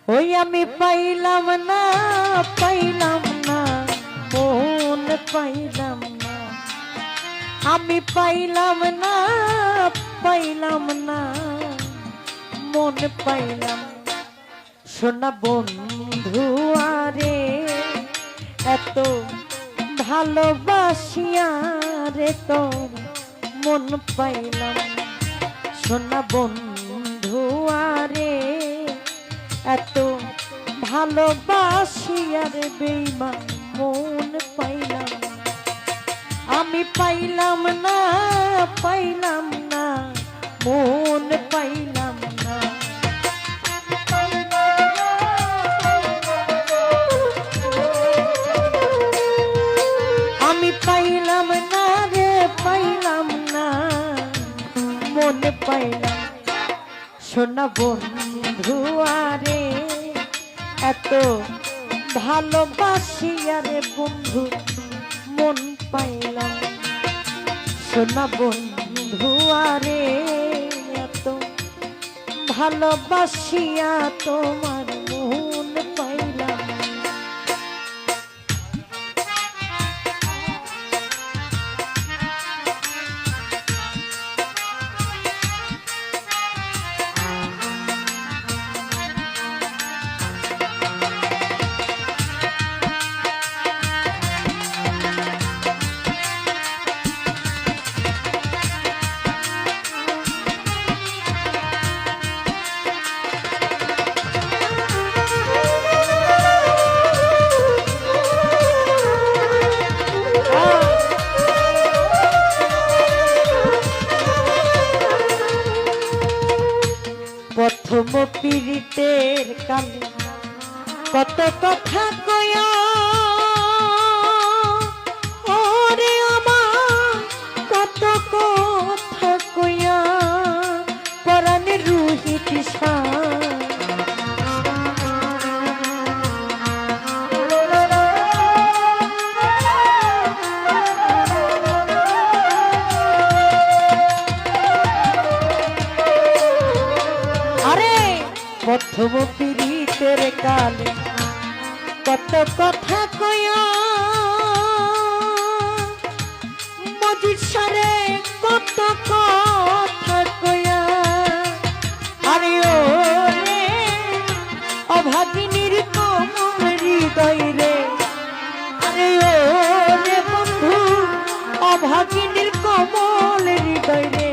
ওই আমি পাইলাম না মন পাইলাম না, আমি পাইলাম না মন পাইলাম। সোনা বন্ধু আরে এত ভালোবাসিয়া রে তোর মন পাইলাম। সোনা বন্ধু আরে এত ভালোবাসিয়া রে বেঈমান মন পাইলাম। আমি পাইলাম না মন পাইলাম না। আমি পাইলাম না রে পাইলাম না মন পাইলাম। সোনা বন্ধু আরে এত ভালোবাসিয়া রে বন্ধু মন পাইলাম। সোনা বন্ধু আরে এত ভালোবাসিয়া তোমার মন পাইলাম। প্রথম পীড়িতের কালে কত কথা কয়া ওরে আমার, কত কথা কয়া পরাণের রুহি তৃষা। প্রথম পীড়িতের কালে কত কথা কয়া মজিদ সারে কত কথা কয়া। আরে ও রে অভাগিনীর কোমল হৃদয় রে, আরে ও রে বন্ধু অভাগিনীর কোমল হৃদয় রে।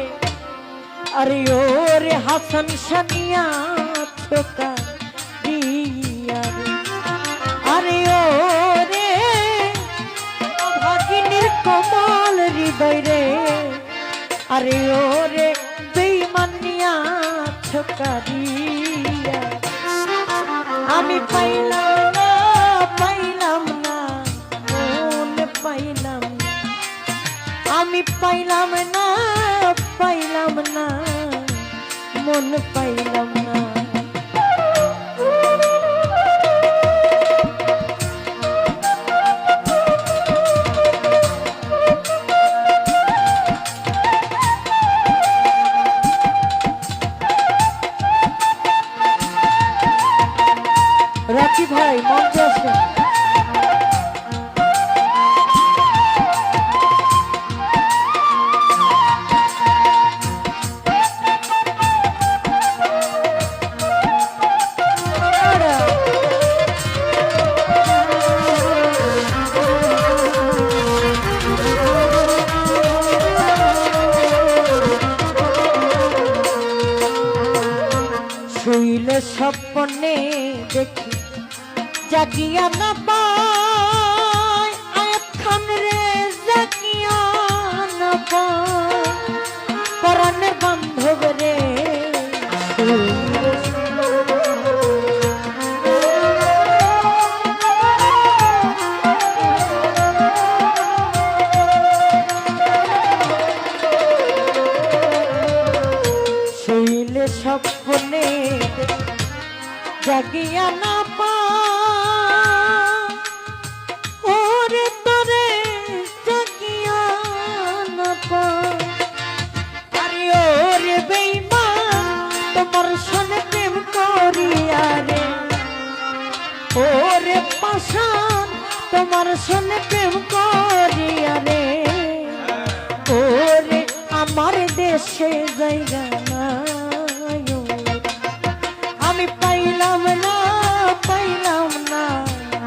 আরে ও রে হাসান সানিয়া আরে ও রে ভাগিনীর কোমল হৃদয় রে। আরে ও রে বেঈমানিয়া ছোকা দিয়া। আমি পাইলাম না মন পাইলাম না। আমি পাইলাম না মন পাইলাম না। রাখি ভাই মঞ্চে আসেন। শুইলে স্বপ্নে দেখি জাগিয়া না পায়, আয়াত খান রে জাগিয়া না পায় পরাণের বান্ধব রে। শুইলে স্বপ্নে জাগিয়া না পা ওরে তোরে জাগিয়া না পা। আরে ওরে বেঈমান তোমার সনে প্রেম করিয়া রে, আসান তোমার সনে প্রেম করিয়া রে ওরে আমার দেশে জায়গা নাই আমি পাইলাম না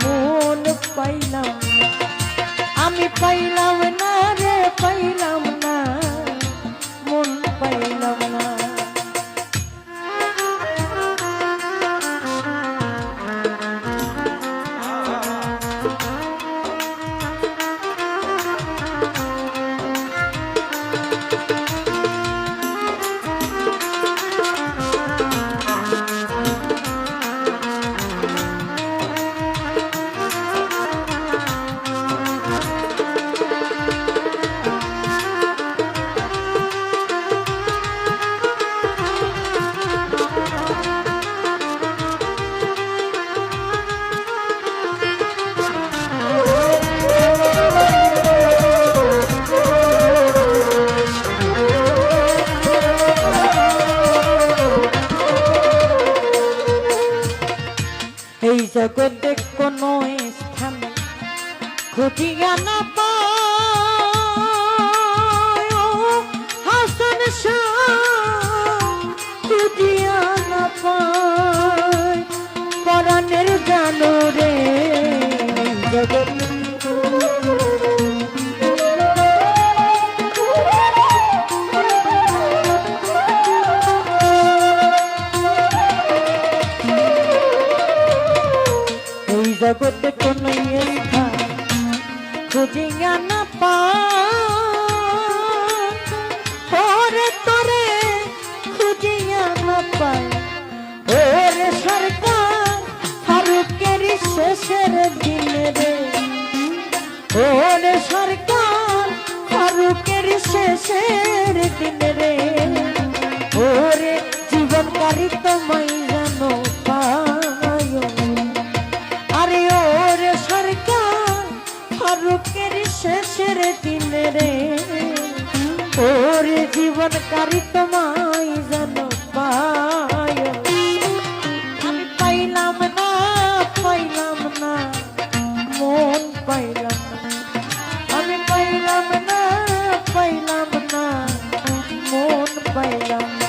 মন পাইলাম আমি পাইলাম না রে পাইলাম না মন পাইলাম না এই জগতে কোনো স্থান খুঁজিয়া না পায় হাসান শাহ খুঁজিয়া না পায় পরাণের জানো রে জগৎ জগতে কোনো স্থান খুঁজিয়া না পায় তোরে খুঁজিয়া না পায় ওরে সরকার ফারুকের শেষের দিনে রে ওরে সরকার ফারুকের শেষের দিনে রে ওরে জীবনকারী তোমায় জানো ফারুকের শেষের দিনে রে ওরে জীবনকারী তোমায় জানো পায় আমি পাইলাম না মন পাইলাম না আমি পাইলাম না মন পাইলাম না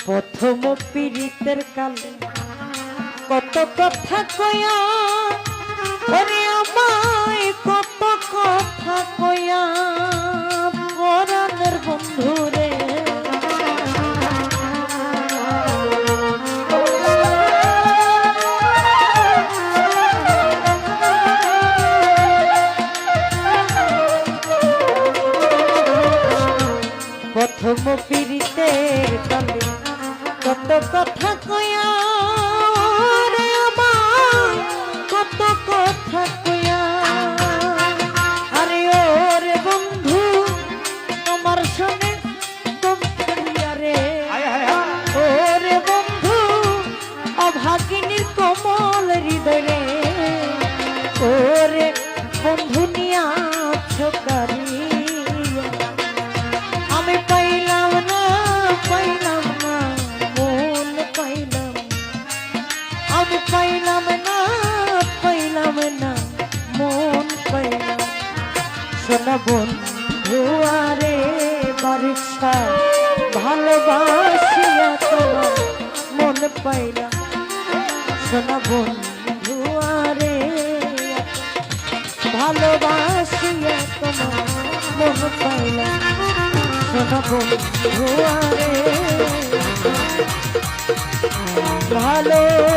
প্রথম পীড়িতের কালে কত কথা কয়া ওরে আমায় কত কথা কয়া পরাণের বন্ধু রে প্রথম পীড়িতের কালে কত কথা কয়া রে আমায় কত কথা কয়া আরে ওরে বন্ধু তোমার সঙ্গে করিয়া রে ওরে বন্ধু অভাগিনীর কমল হৃদয়ে ওরে বন্ধু নিয়া ছোকারি আমি পাইলাম না মন পাইলাম আমি পাইলাম না মন পাইলাম সোনা বন্ধু আরে বারিশা ভালোবাসিয়া তোমার মন পাইলাম সোনা বন্ধু আরে ভালোবাসিয়া তোমার মন পাইলাম সোনা বন্ধু আরে ভালো